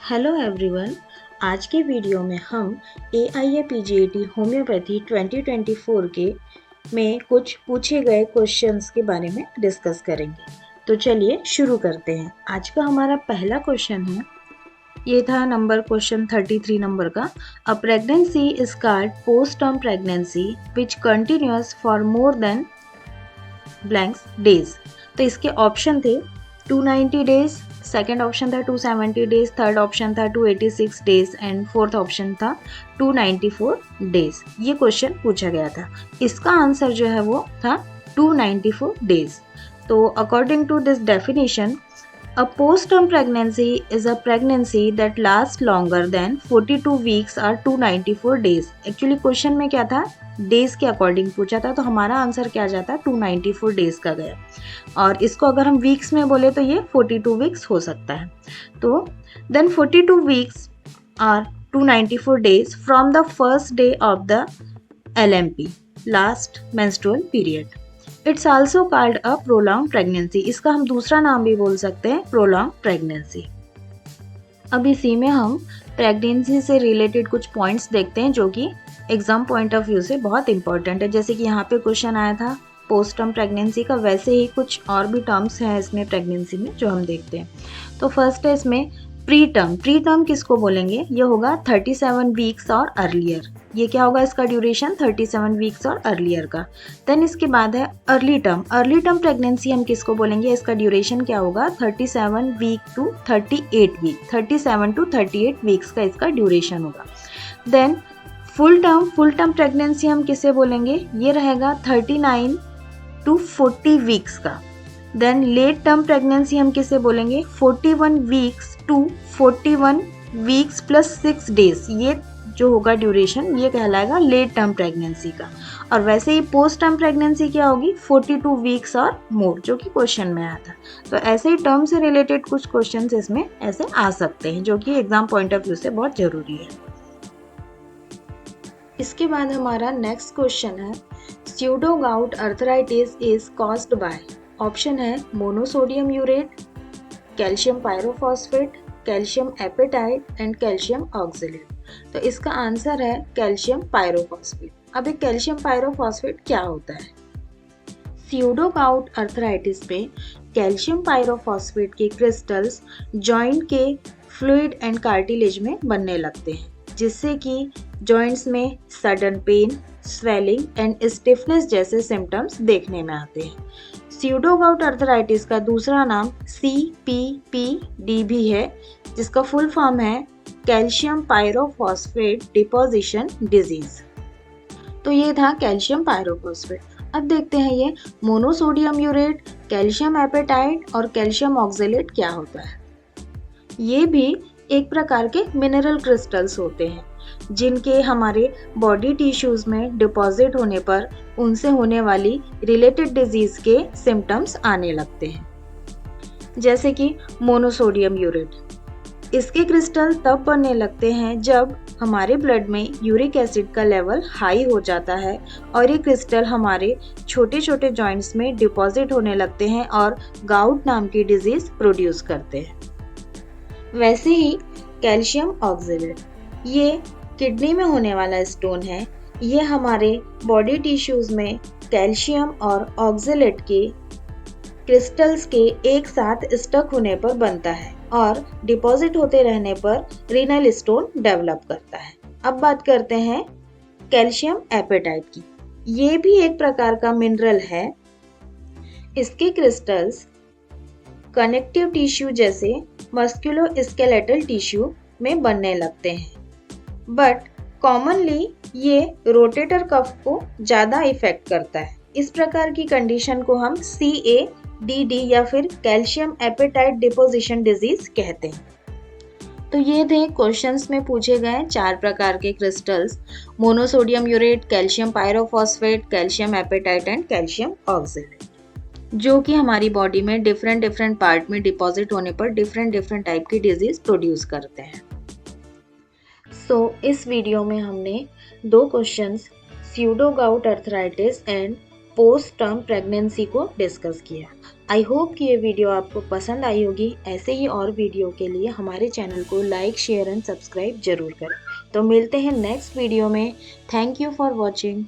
Hello everyone. आज के video में हम AIA-PGAT होम्योपैथी 2024 के में कुछ पूछे गए क्वेश्चंस के बारे में डिस्कस करेंगे। तो चलिए शुरू करते हैं। आज का हमारा पहला क्वेश्चन है, ये था क्वेश्चन 33 नंबर का। A pregnancy is called post term pregnancy which continuous for more than blanks days. तो इसके ऑप्शन थे 290 डेज, सेकेंड ऑप्शन था 270 डेज, थर्ड ऑप्शन था 286 डेज एंड फोर्थ ऑप्शन था 294 डेज। ये क्वेश्चन पूछा गया था। इसका आंसर जो है वो था 294 डेज। तो according to this definition, a postpartum pregnancy is a pregnancy that lasts longer than 42 weeks or 294 days. Actually question में क्या था, डेज के अकॉर्डिंग पूछा था, तो हमारा आंसर क्या जाता 294 डेज का गया। और इसको अगर हम वीक्स में बोले तो ये 42 वीक्स हो सकता है। तो then 42 weeks are 294 days from the first day of the LMP, last menstrual period. It's also called a prolong pregnancy. इसका हम दूसरा नाम भी बोल सकते हैं, प्रोलॉन्ग प्रेगनेंसी। अब इसी में हम प्रेगनेंसी से रिलेटेड कुछ पॉइंट्स देखते हैं जो कि एग्जाम पॉइंट ऑफ व्यू से बहुत इंपॉर्टेंट है। जैसे कि यहाँ पे क्वेश्चन आया था पोस्ट टर्म प्रेगनेंसी का, वैसे ही कुछ और भी टर्म्स हैं इसमें प्रेगनेंसी में जो हम देखते हैं। तो फर्स्ट है इसमें प्री टर्म। प्री टर्म किसको बोलेंगे, ये होगा 37 वीक्स और अर्लियर। ये क्या होगा, इसका ड्यूरेशन 37 वीक्स और अर्लियर का। देन इसके बाद है early term. Early term pregnancy हम किसको बोलेंगे, इसका ड्यूरेशन क्या होगा 37 week to 38 week, 37 to 38 weeks का इसका ड्यूरेशन होगा। देन फुल टर्म प्रेगनेंसी हम किसे बोलेंगे, ये रहेगा 39 टू 40 वीक्स का। देन लेट टर्म प्रेगनेंसी हम किसे बोलेंगे, 41 weeks to 41 weeks plus 6 days, ये जो होगा ड्यूरेशन, ये कहलाएगा लेट टर्म प्रेगनेंसी का। और वैसे ही पोस्ट टर्म प्रेगनेंसी क्या होगी, 42 वीक्स और मोर, जो कि क्वेश्चन में आया था। तो ऐसे ही टर्म से रिलेटेड कुछ क्वेश्चंस इसमें ऐसे आ सकते हैं जो कि एग्जाम पॉइंट ऑफ व्यू से बहुत जरूरी है। इसके बाद हमारा नेक्स्ट क्वेश्चन है, pseudo gout arthritis is caused by. Option है monosodium urate, calcium pyrophosphate, calcium apatite and calcium oxalate. तो इसका आंसर है कैल्शियम पायरोफॉस्फेट। अब एक कैल्शियम पायरोफॉस्फेट क्या होता है, स्यूडो गाउट अर्थराइटिस में कैल्शियम पायरोफॉस्फेट के क्रिस्टल्स जॉइंट के फ्लूइड एंड कार्टिलेज में बनने लगते हैं, जिससे कि जॉइंट्स में sudden pain, swelling and stiffness जैसे सिम्टम्स देखने में आते हैं। स्यूडो गाउट अर्थराइटिस का दूसरा नाम CPPD भी है, जिसका फुल फॉर्म है कैल्शियम पायरोफॉस्फेट डिपोजिशन डिजीज। तो ये था कैल्शियम पायरोफॉस्फेट। अब देखते हैं ये मोनोसोडियम यूरेट, कैल्शियम एपेटाइट और कैल्शियम ऑक्सलेट क्या होता है। ये भी एक प्रकार के मिनरल क्रिस्टल्स होते हैं, जिनके हमारे बॉडी टिश्यूज में डिपॉजिट होने पर उनसे होने वाली रिलेटेड डिजीज के सिम्टम्स आने लगते हैं। जैसे कि मोनोसोडियम यूरेट, इसके क्रिस्टल तब बनने लगते हैं जब हमारे ब्लड में यूरिक एसिड का लेवल हाई हो जाता है और ये क्रिस्टल हमारे छोटे छोटे जॉइंट्स में डिपॉजिट होने लगते हैं और गाउट नाम की डिजीज प्रोड्यूस करते हैं। वैसे ही कैल्शियम ऑक्सलेट, ये किडनी में होने वाला स्टोन है। ये हमारे बॉडी टिश्यूज में कैल्शियम और ऑक्सलेट के क्रिस्टल्स के एक साथ स्टक होने पर बनता है और डिपॉजिट होते रहने पर रीनल स्टोन डेवलप करता है। अब बात करते हैं कैल्शियम एपेटाइट की। ये भी एक प्रकार का मिनरल है। इसके क्रिस्टल्स कनेक्टिव टिश्यू जैसे मस्कुलोस्केलेटल टिश्यू में बनने लगते हैं, बट कॉमनली ये रोटेटर कफ को ज़्यादा इफेक्ट करता है। इस प्रकार की कंडीशन को हम CADD या फिर कैल्शियम एपेटाइट डिपोजिशन डिजीज कहते हैं। तो ये थे क्वेश्चंस में पूछे गए 4 प्रकार के crystals, monosodium urate, calcium pyrophosphate, calcium apatite and calcium oxalate, जो कि हमारी बॉडी में डिफरेंट पार्ट में डिपॉजिट होने पर डिफरेंट टाइप की डिजीज प्रोड्यूस करते हैं। सो इस वीडियो में हमने 2 questions, pseudo gout arthritis and post term pregnancy को डिस्कस किया। आई होप कि ये वीडियो आपको पसंद आई होगी। ऐसे ही और वीडियो के लिए हमारे चैनल को लाइक शेयर एंड सब्सक्राइब जरूर करें। तो मिलते हैं नेक्स्ट वीडियो में। Thank you for watching.